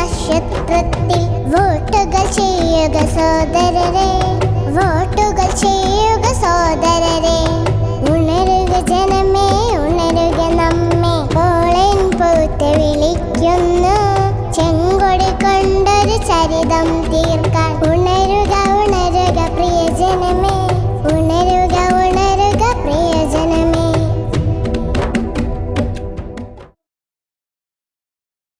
നക്ഷത്രത്തിൽ വോട്ടുകൾ ചെയ്യുക സോദരരെ, വോട്ടുകൾ ചെയ്യുക സോദരരെ. ഉണരുക ജനമേ, ഉണരുക നമ്മെ, പോളൻ പൂത്ത് വിളിക്കുന്നു ചെങ്കൊടി കൊണ്ടൊരു ചരിതം തീർക്കാൻ. ഉണരുക ഉണരുക പ്രിയ ജനമേ,